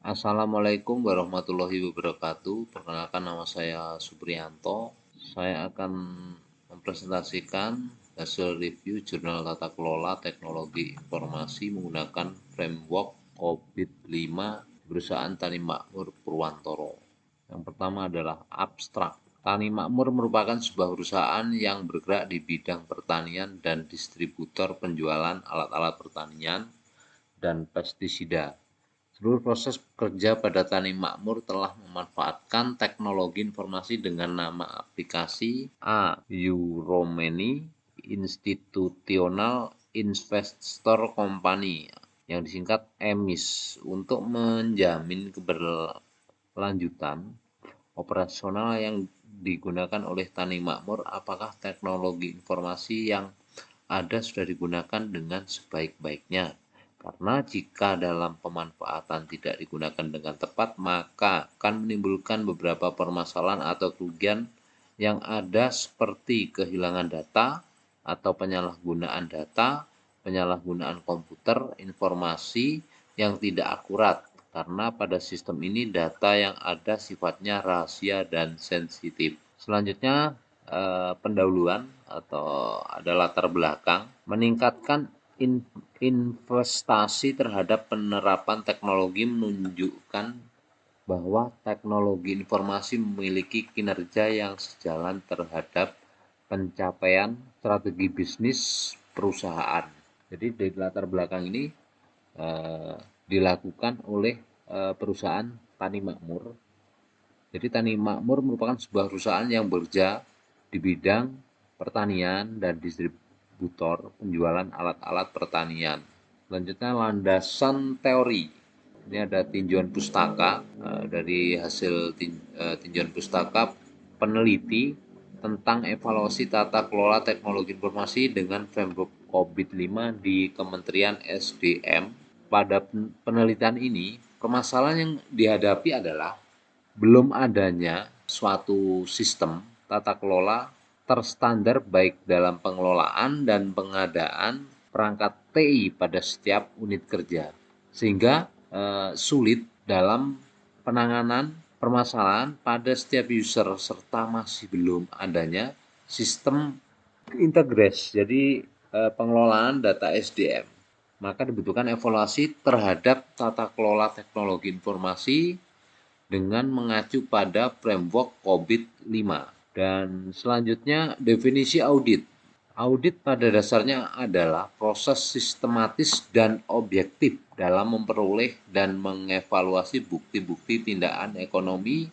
Assalamualaikum warahmatullahi wabarakatuh. Perkenalkan, nama saya Supriyanto. Saya akan mempresentasikan hasil review jurnal tata kelola teknologi informasi menggunakan framework COVID-5 perusahaan Tani Makmur Purwantoro. Yang pertama adalah abstrak. Tani Makmur merupakan sebuah perusahaan yang bergerak di bidang pertanian dan distributor penjualan alat-alat pertanian dan pestisida. Seluruh proses kerja pada Tani Makmur telah memanfaatkan teknologi informasi dengan nama aplikasi Euromany Institutional Investor Company yang disingkat EMIS untuk menjamin keberlanjutan operasional yang digunakan oleh Tani Makmur. Apakah teknologi informasi yang ada sudah digunakan dengan sebaik-baiknya? Karena jika dalam pemanfaatan tidak digunakan dengan tepat, maka akan menimbulkan beberapa permasalahan atau kerugian yang ada, seperti kehilangan data atau penyalahgunaan data, penyalahgunaan komputer, informasi yang tidak akurat, karena pada sistem ini data yang ada sifatnya rahasia dan sensitif. Selanjutnya, pendahuluan atau ada latar belakang meningkatkan investasi terhadap penerapan teknologi menunjukkan bahwa teknologi informasi memiliki kinerja yang sejalan terhadap pencapaian strategi bisnis perusahaan. Jadi dari latar belakang ini dilakukan oleh perusahaan Tani Makmur. Jadi Tani Makmur merupakan sebuah perusahaan yang bekerja di bidang pertanian dan distributor penjualan alat-alat pertanian. Selanjutnya, landasan teori. Ini ada tinjauan pustaka. Dari hasil tinjauan pustaka, peneliti tentang evaluasi tata kelola teknologi informasi dengan framework COVID-5 di Kementerian SDM. Pada penelitian ini, permasalahan yang dihadapi adalah belum adanya suatu sistem tata kelola terstandar baik dalam pengelolaan dan pengadaan perangkat TI pada setiap unit kerja, sehingga sulit dalam penanganan permasalahan pada setiap user, serta masih belum adanya sistem integrasi, jadi pengelolaan data SDM. Maka dibutuhkan evaluasi terhadap tata kelola teknologi informasi dengan mengacu pada framework COVID-5. Dan selanjutnya, definisi audit. Audit pada dasarnya adalah proses sistematis dan objektif dalam memperoleh dan mengevaluasi bukti-bukti tindakan ekonomi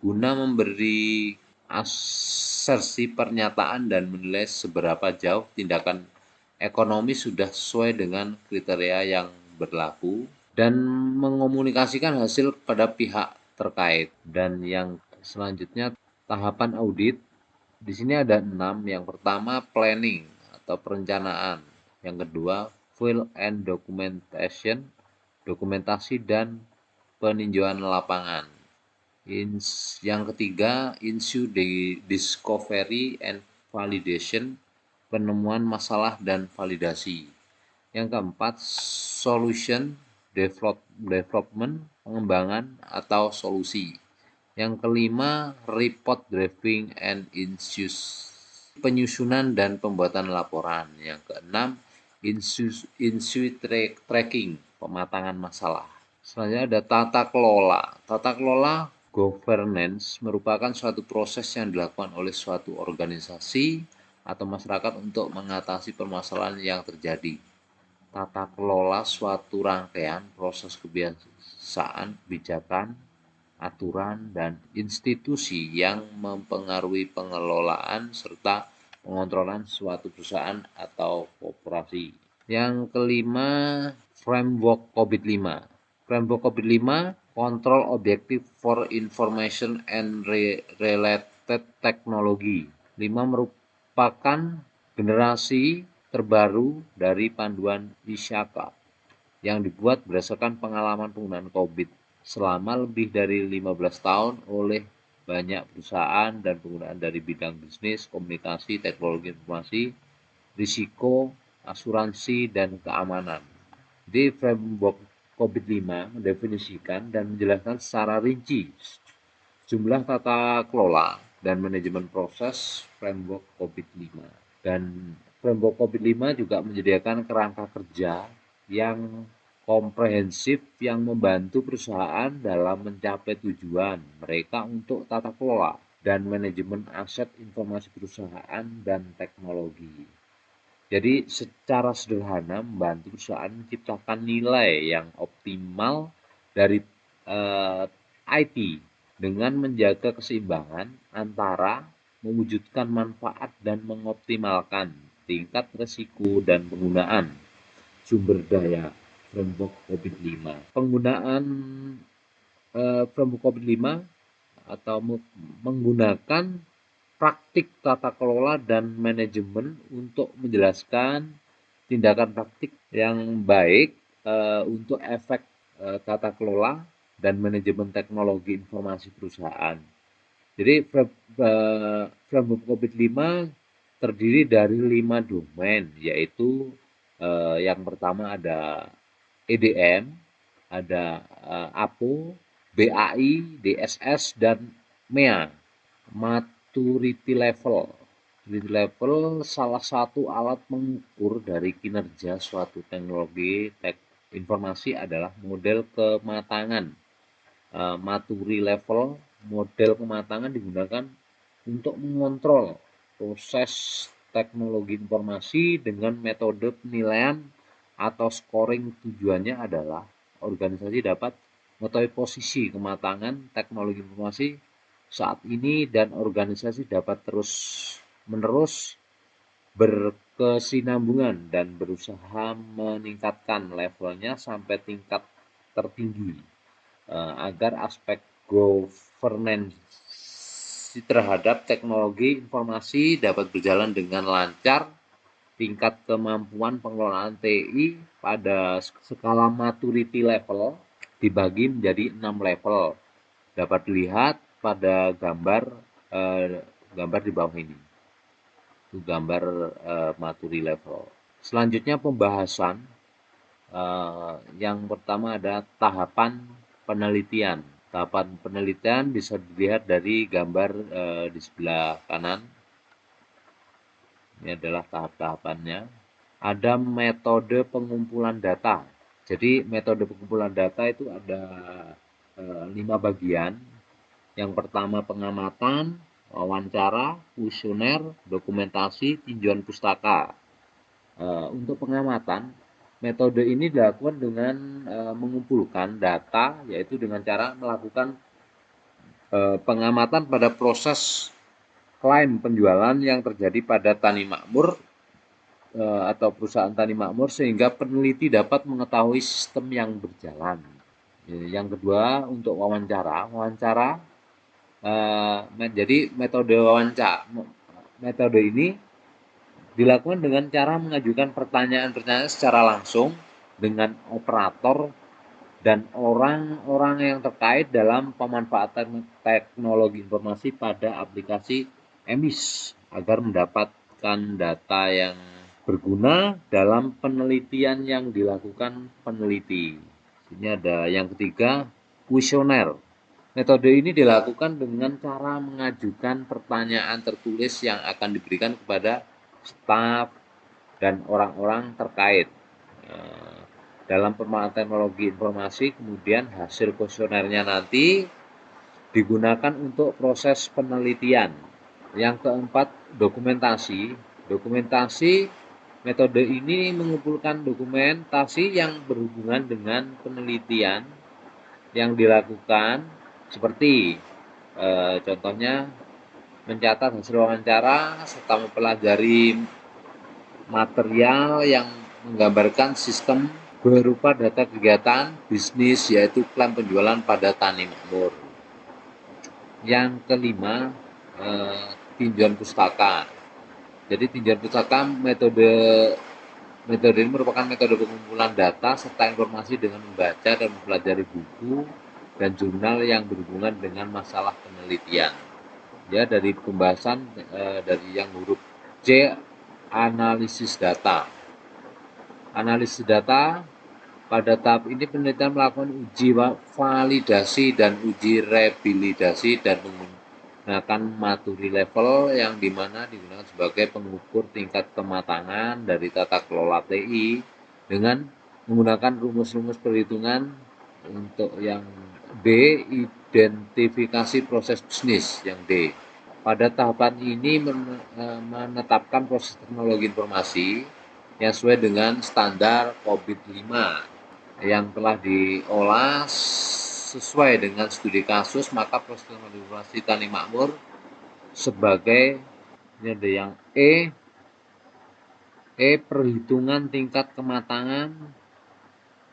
guna memberi asersi pernyataan dan menilai seberapa jauh tindakan ekonomi sudah sesuai dengan kriteria yang berlaku, dan mengomunikasikan hasil pada pihak terkait. Dan yang selanjutnya, tahapan audit. Di sini ada 6. Yang pertama, planning atau perencanaan. Yang kedua, field and documentation, dokumentasi dan peninjauan lapangan. Yang ketiga, issue discovery and validation, penemuan masalah dan validasi. Yang keempat, solution development, pengembangan atau solusi. Yang kelima, report drafting and penyusunan dan pembuatan laporan. Yang keenam, issue tracking, pematangan masalah. Selanjutnya ada tata kelola. Tata kelola governance merupakan suatu proses yang dilakukan oleh suatu organisasi atau masyarakat untuk mengatasi permasalahan yang terjadi. Tata kelola suatu rangkaian proses kebiasaan, kebijakan, aturan, dan institusi yang mempengaruhi pengelolaan serta pengontrolan suatu perusahaan atau korporasi. Yang kelima, framework COVID-5. Framework COVID-5, Control Objective for Information and Related Technology. 5 merupakan generasi terbaru dari panduan ISAKA yang dibuat berdasarkan pengalaman penggunaan COVID selama lebih dari 15 tahun oleh banyak perusahaan dan penggunaan dari bidang bisnis, komunikasi, teknologi informasi, risiko, asuransi, dan keamanan. Di framework COVID-5 mendefinisikan dan menjelaskan secara rinci jumlah tata kelola dan manajemen proses framework COVID-5. Dan framework COVID-5 juga menyediakan kerangka kerja yang komprehensif yang membantu perusahaan dalam mencapai tujuan mereka untuk tata kelola dan manajemen aset informasi perusahaan dan teknologi. Jadi secara sederhana membantu perusahaan menciptakan nilai yang optimal dari IT dengan menjaga keseimbangan antara mewujudkan manfaat dan mengoptimalkan tingkat risiko dan penggunaan sumber daya framework COVID-5. Penggunaan framework COVID-5 atau menggunakan praktik tata kelola dan manajemen untuk menjelaskan tindakan praktik yang baik untuk efek tata kelola dan manajemen teknologi informasi perusahaan. Jadi framework COVID-5 terdiri dari 5 domain, yaitu yang pertama ada EDM, ada APO, BAI, DSS, dan MEA. Maturity level. Maturity level salah satu alat mengukur dari kinerja suatu teknologi informasi adalah model kematangan. Maturity level, model kematangan digunakan untuk mengontrol proses teknologi informasi dengan metode penilaian atau scoring. Tujuannya adalah organisasi dapat mengetahui posisi kematangan teknologi informasi saat ini dan organisasi dapat terus-menerus berkesinambungan dan berusaha meningkatkan levelnya sampai tingkat tertinggi agar aspek governance terhadap teknologi informasi dapat berjalan dengan lancar. Tingkat kemampuan pengelolaan TI pada skala maturity level dibagi menjadi 6 level. Dapat dilihat pada gambar di bawah ini. Itu gambar maturity level. Selanjutnya pembahasan. Yang pertama ada tahapan penelitian. Tahapan penelitian bisa dilihat dari gambar di sebelah kanan. Ini adalah tahap-tahapannya. Ada metode pengumpulan data. Jadi metode pengumpulan data itu ada 5 bagian. Yang pertama pengamatan, wawancara, kuesioner, dokumentasi, tinjauan pustaka. Untuk pengamatan, metode ini dilakukan dengan mengumpulkan data, yaitu dengan cara melakukan pengamatan pada proses klaim penjualan yang terjadi pada tani makmur atau perusahaan tani makmur, sehingga peneliti dapat mengetahui sistem yang berjalan. Yang kedua untuk wawancara. Jadi metode ini dilakukan dengan cara mengajukan pertanyaan-pertanyaan secara langsung dengan operator dan orang-orang yang terkait dalam pemanfaatan teknologi informasi pada aplikasi EMIS agar mendapatkan data yang berguna dalam penelitian yang dilakukan peneliti. Ini ada yang ketiga, kuesioner. Metode ini dilakukan dengan cara mengajukan pertanyaan tertulis yang akan diberikan kepada staf dan orang-orang terkait dalam pemanfaatan teknologi informasi. Kemudian hasil kuesionernya nanti digunakan untuk proses penelitian. Yang keempat, dokumentasi. Metode ini mengumpulkan dokumentasi yang berhubungan dengan penelitian yang dilakukan, seperti contohnya mencatat hasil wawancara serta mempelajari material yang menggambarkan sistem berupa data kegiatan bisnis, yaitu klaim penjualan pada tani makmur. Yang kelima, tinjauan pustaka. Jadi tinjauan pustaka metode ini merupakan metode pengumpulan data serta informasi dengan membaca dan mempelajari buku dan jurnal yang berhubungan dengan masalah penelitian. Ya, dari pembahasan dari yang huruf C, analisis data. Analisis data Pada tahap ini penelitian melakukan uji validasi dan uji rehabilitasi dan menggunakan maturi level yang dimana digunakan sebagai pengukur tingkat kematangan dari tata kelola TI dengan menggunakan rumus-rumus perhitungan. Untuk yang D, identifikasi proses bisnis yang D. Pada tahapan ini menetapkan proses teknologi informasi yang sesuai dengan standar COVID-5 yang telah diolah sesuai dengan studi kasus, maka proses teknologi informasi Tani Makmur sebagai ini ada yang perhitungan tingkat kematangan,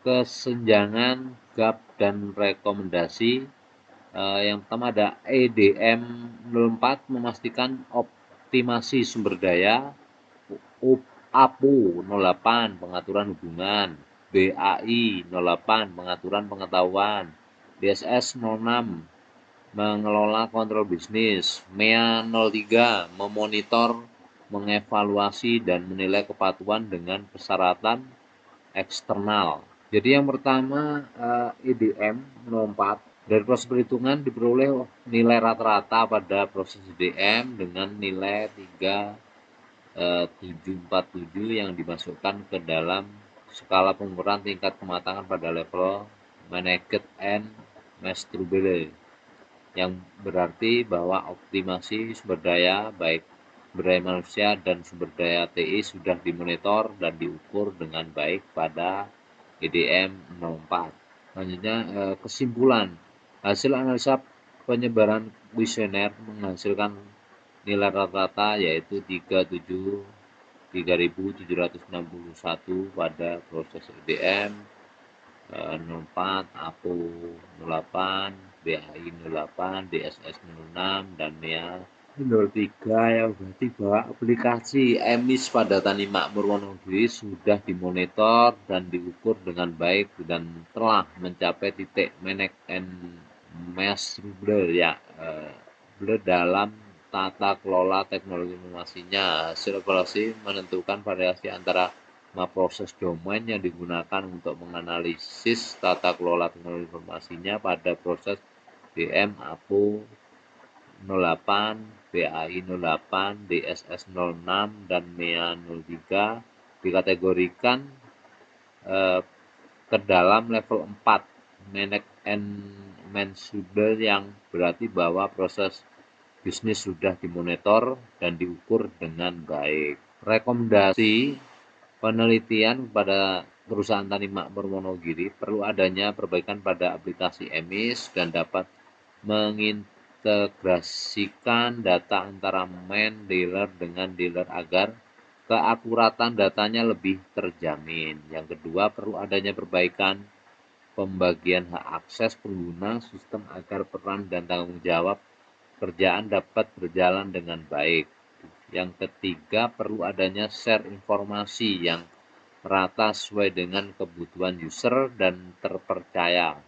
kesenjangan, gap, dan rekomendasi. Yang pertama ada EDM 04 memastikan optimasi sumber daya, APO 08 pengaturan hubungan, BAI 08 pengaturan pengetahuan, DSS 06 mengelola kontrol bisnis, MEA 03 memonitor, mengevaluasi dan menilai kepatuhan dengan persyaratan eksternal. Jadi yang pertama EDM 04 dari proses perhitungan diperoleh nilai rata-rata pada proses EDM dengan nilai 3747 yang dimasukkan ke dalam skala pengukuran tingkat kematangan pada level managed and measurable, yang berarti bahwa optimasi sumber daya baik sumber daya manusia dan sumber daya TI sudah dimonitor dan diukur dengan baik pada EDM 04. Selanjutnya kesimpulan. Hasil analisa penyebaran kuesioner menghasilkan nilai rata-rata yaitu 3.761 pada proses EDM 04, APO 08, BAI 08, DSS 06, dan MEA 03 yang berarti bahwa aplikasi emis pada Tani Makmur Wonogiri sudah dimonitor dan diukur dengan baik dan telah mencapai titik manage and measurable ya dalam tata kelola teknologi informasinya. Hasil evaluasi menentukan variasi antara proses domain yang digunakan untuk menganalisis tata kelola teknologi informasinya pada proses DM, APO 08, BAI 08, DSS 06, dan MEA 03 dikategorikan ke dalam level 4 manage and measurable, yang berarti bahwa proses bisnis sudah dimonitor dan diukur dengan baik. Rekomendasi penelitian kepada perusahaan Tani Makmur Wonogiri perlu adanya perbaikan pada aplikasi emis dan dapat mengintegrasikan data antara main dealer dengan dealer agar keakuratan datanya lebih terjamin. Yang kedua, perlu adanya perbaikan pembagian hak akses pengguna sistem agar peran dan tanggung jawab kerjaan dapat berjalan dengan baik. Yang ketiga, perlu adanya share informasi yang rata sesuai dengan kebutuhan user dan terpercaya.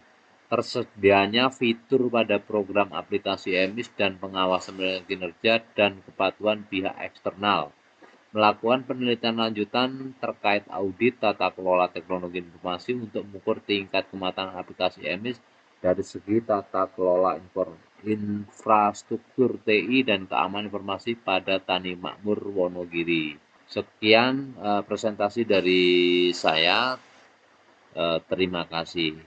Tersedianya fitur pada program aplikasi emis dan pengawasan kinerja dan kepatuhan pihak eksternal. Melakukan penelitian lanjutan terkait audit tata kelola teknologi informasi untuk mengukur tingkat kematangan aplikasi emis dari segi tata kelola infrastruktur TI dan keamanan informasi pada Tani Makmur Wonogiri. Sekian presentasi dari saya. Terima kasih.